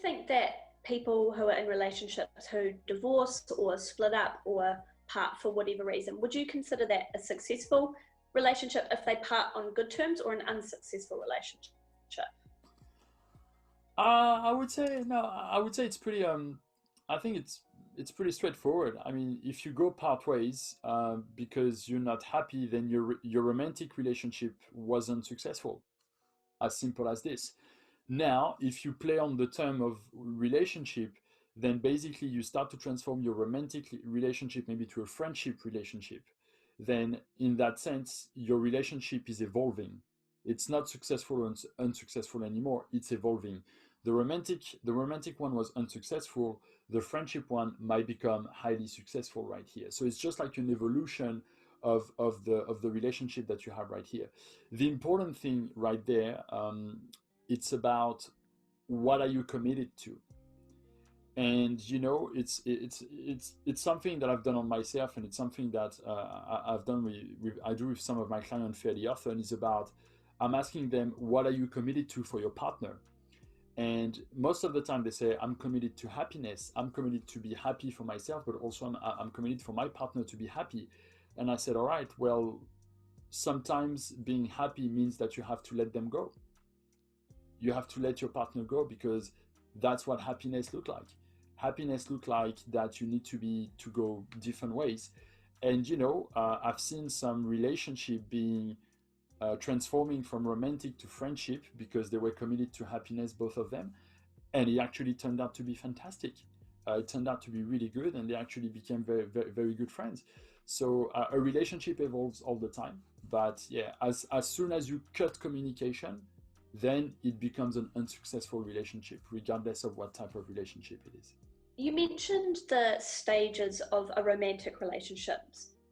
think that people who are in relationships who divorce or split up or part for whatever reason, would you consider that a successful relationship if they part on good terms, or an unsuccessful relationship? I would say no. I would say it's pretty. I think it's pretty straightforward. I mean, if you go part ways because you're not happy, then your romantic relationship wasn't successful. As simple as this. Now, if you play on the term of relationship, then basically you start to transform your romantic relationship maybe to a friendship relationship. Then, in that sense, your relationship is evolving. It's not successful or unsuccessful anymore. It's evolving. The romantic one was unsuccessful. The friendship one might become highly successful right here. So it's just like an evolution of the relationship that you have right here. The important thing right there, it's about what are you committed to. And it's something that I've done on myself, and it's something that I've done I do with some of my clients fairly often. Is about, I'm asking them, what are you committed to for your partner? And most of the time they say, I'm committed to happiness, I'm committed to be happy for myself, but also I'm committed for my partner to be happy. And I said, all right, well, sometimes being happy means that you have to let them go. You have to let your partner go, because that's what happiness look like. Happiness look like that you need to go different ways. And I've seen some relationship being transforming from romantic to friendship because they were committed to happiness, both of them, and it actually turned out to be fantastic. It turned out to be really good, and they actually became very, very, very good friends. So a relationship evolves all the time, but yeah, as soon as you cut communication, then it becomes an unsuccessful relationship, regardless of what type of relationship it is. You mentioned the stages of a romantic relationship,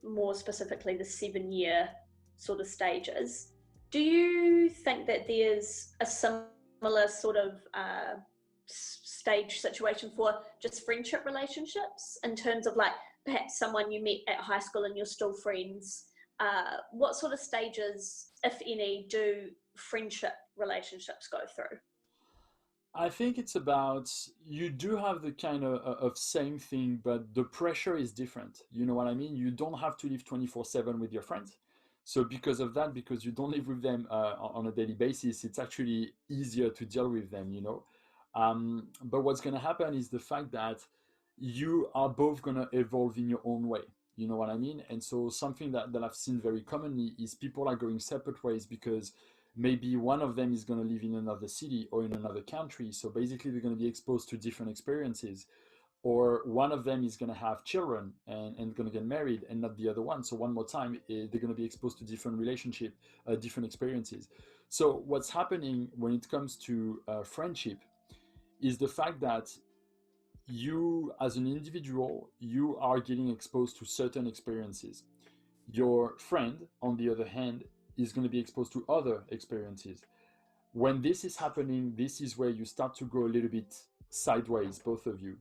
more specifically the 7 year sort of stages. Do you think that there's a similar sort of stage situation for just friendship relationships, in terms of like perhaps someone you met at high school and you're still friends? What sort of stages, if any, do friendship relationships go through? I think it's about, you do have the kind of same thing, but the pressure is different. You know what I mean? You don't have to live 24/7 with your friends. So because of that, because you don't live with them on a daily basis, it's actually easier to deal with them. But what's going to happen is the fact that you are both going to evolve in your own way. You know what I mean? And so something that I've seen very commonly is people are going separate ways because maybe one of them is going to live in another city or in another country. So basically, they're going to be exposed to different experiences. Or one of them is going to have children and going to get married, and not the other one. So one more time, they're going to be exposed to different relationship, different experiences. So what's happening when it comes to friendship is the fact that you, as an individual, you are getting exposed to certain experiences. Your friend, on the other hand, is going to be exposed to other experiences. When this is happening, this is where you start to go a little bit sideways, both of you.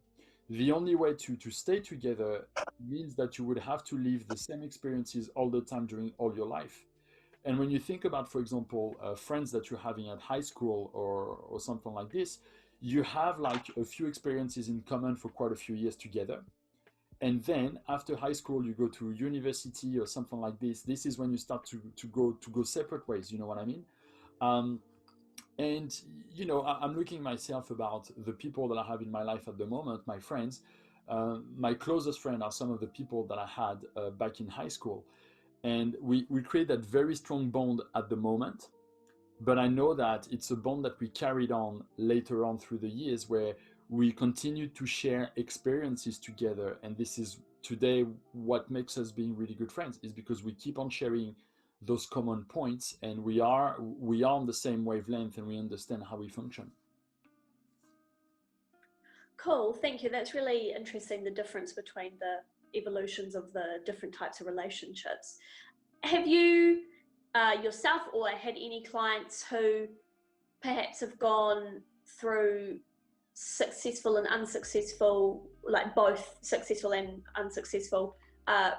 The only way to stay together means that you would have to live the same experiences all the time during all your life. And when you think about, for example, friends that you're having at high school or something like this, you have like a few experiences in common for quite a few years together. And then after high school, you go to university or something like this. This is when you start to go separate ways. You know what I mean? Um, and I'm looking myself about the people that I have in my life at the moment, my friends. My closest friend are some of the people that I had back in high school, and we create that very strong bond at the moment. But I know that it's a bond that we carried on later on through the years, where we continue to share experiences together. And this is today what makes us being really good friends, is because we keep on sharing those common points, and we are on the same wavelength, and we understand how we function. Cool, thank you. That's really interesting, the difference between the evolutions of the different types of relationships. Have you yourself or had any clients who perhaps have gone through successful and unsuccessful, like both successful and unsuccessful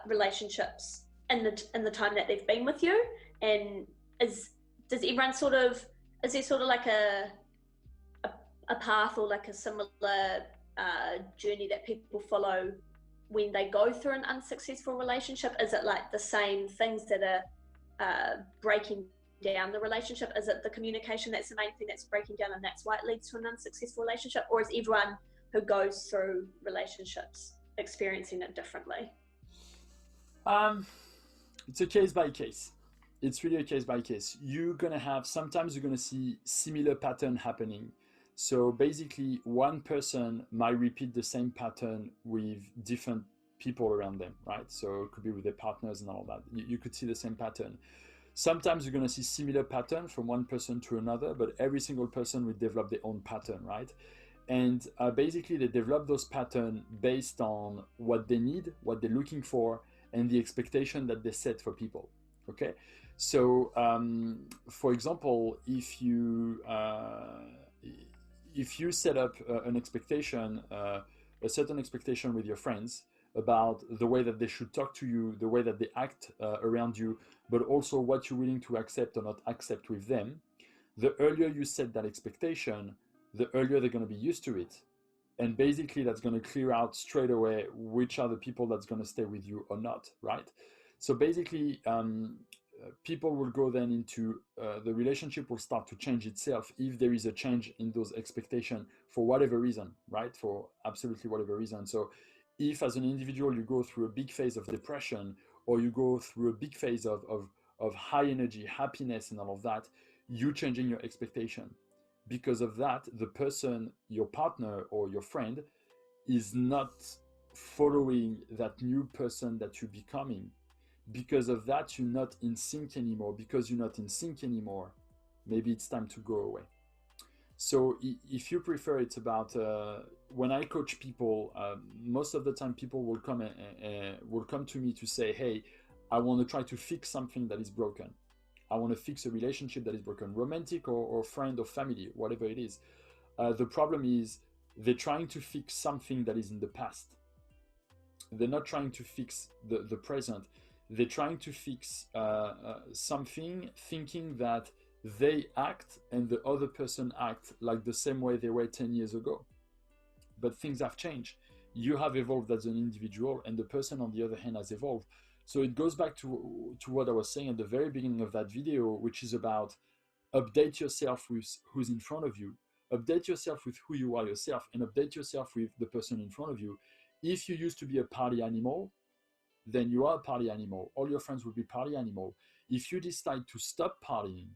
relationships in the time that they've been with you? And is does everyone sort of is there sort of like a a path or like a similar journey that people follow when they go through an unsuccessful relationship? Is it like the same things that are breaking down the relationship? Is it the communication that's the main thing that's breaking down and that's why it leads to an unsuccessful relationship? Or is everyone who goes through relationships experiencing it differently? Um, it's a case by case. It's really a case by case. You're gonna have sometimes you're gonna see similar pattern happening. So basically, one person might repeat the same pattern with different people around them, right? So it could be with their partners and all that. You could see the same pattern. Sometimes you're going to see similar pattern from one person to another, but every single person will develop their own pattern, right? And basically they develop those patterns based on what they need, what they're looking for, and the expectation that they set for people. Okay, so for example, if you set up an expectation, a certain expectation with your friends about the way that they should talk to you, the way that they act around you, but also what you're willing to accept or not accept with them, the earlier you set that expectation, the earlier they're going to be used to it. And basically, that's going to clear out straight away which are the people that's going to stay with you or not, right? So basically, people will go then into the relationship will start to change itself if there is a change in those expectations for whatever reason, right? For absolutely whatever reason. So if as an individual you go through a big phase of depression or you go through a big phase of high energy, happiness and all of that, you changing your expectation. Because of that, the person, your partner or your friend, is not following that new person that you're becoming. Because of that, you're not in sync anymore. Because you're not in sync anymore, maybe it's time to go away. So if you prefer, it's about when I coach people, most of the time people will come to me to say, hey, I want to try to fix something that is broken. I want to fix a relationship that is broken, romantic or friend or family, whatever it is. The problem is they're trying to fix something that is in the past. They're not trying to fix the present. They're trying to fix something, thinking that they act and the other person act like the same way they were 10 years ago. But things have changed. You have evolved as an individual, and the person on the other hand has evolved. So it goes back to what I was saying at the very beginning of that video, which is about update yourself with who's in front of you, update yourself with who you are yourself, and update yourself with the person in front of you. If you used to be a party animal, then you are a party animal. All your friends will be party animal. If you decide to stop partying,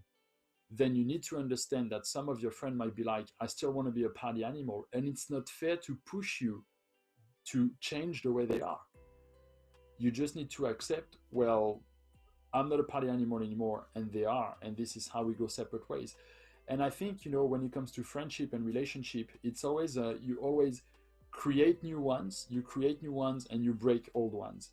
then you need to understand that some of your friends might be like, I still want to be a party animal. And it's not fair to push you to change the way they are. You just need to accept, well, I'm not a party animal anymore, and they are, and this is how we go separate ways. And I think, when it comes to friendship and relationship, it's always, you always create new ones, and you break old ones.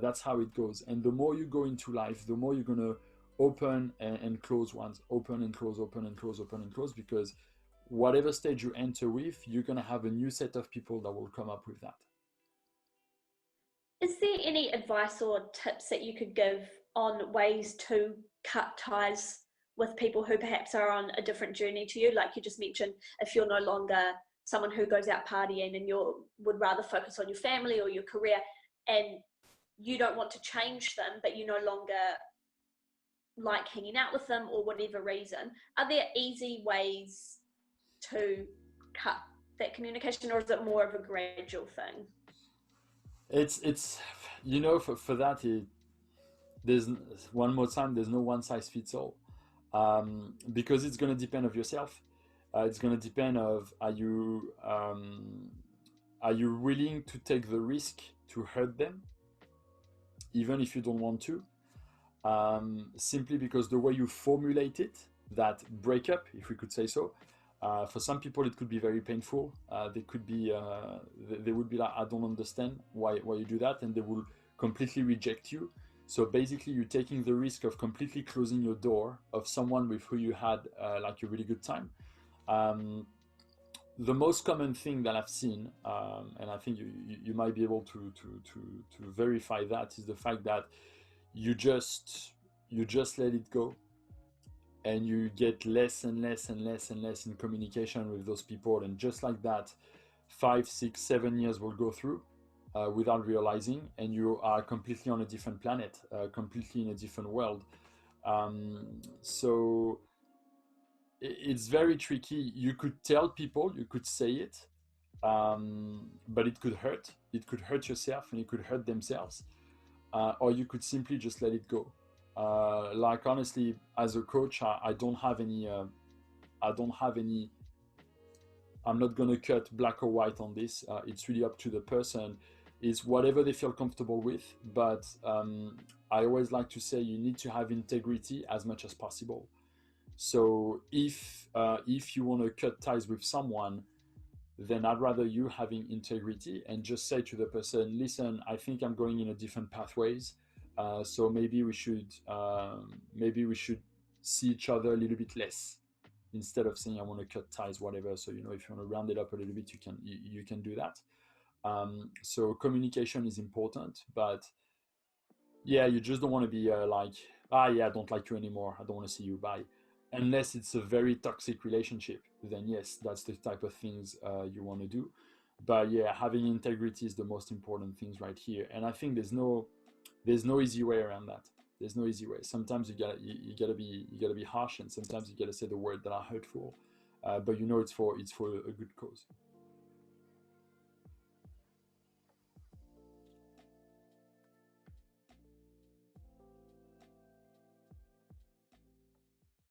That's how it goes. And the more you go into life, the more you're going to open and close ones, open and close, open and close, open and close, because whatever stage you enter with, you're going to have a new set of people that will come up with that. Is there any advice or tips that you could give on ways to cut ties with people who perhaps are on a different journey to you? Like you just mentioned, if you're no longer someone who goes out partying and you would rather focus on your family or your career, and you don't want to change them, but you no longer like hanging out with them or whatever reason, are there easy ways to cut that communication, or is it more of a gradual thing? It's for that, there's one more time, there's no one size fits all, because it's going to depend of yourself. It's going to depend of are you willing to take the risk to hurt them even if you don't want to, simply because the way you formulate it, that breakup, if we could say so, for some people it could be very painful. They would be like, I don't understand why you do that, and they will completely reject you. So basically you're taking the risk of completely closing your door of someone with who you had like a really good time. The most common thing that I've seen, and I think you might be able to verify that, is the fact that you just let it go. and you get less and less and less and less in communication with those people, and just like that, 5, 6, 7 years will go through without realizing, and you are completely on a different planet, completely in a different world. So it's very tricky. You could tell people, you could say it, but it could hurt. It could hurt yourself, and it could hurt themselves, or you could simply just let it go. Like honestly, as a coach, I don't have any. I don't have any. I'm not gonna cut black or white on this. It's really up to the person. It's whatever they feel comfortable with. But I always like to say you need to have integrity as much as possible. So if you want to cut ties with someone, then I'd rather you having integrity and just say to the person, listen, I think I'm going in a different pathways. So maybe we should see each other a little bit less, instead of saying I want to cut ties, whatever. So if you want to round it up a little bit, you can do that. So communication is important, but yeah, you just don't want to be like, yeah, I don't like you anymore, I don't want to see you, bye. Unless it's a very toxic relationship, then yes, that's the type of things you want to do. But yeah, having integrity is the most important things right here, and I think there's no easy way around that. There's no easy way. Sometimes you gotta be harsh, and sometimes you gotta say the word that are hurtful, but it's for a good cause.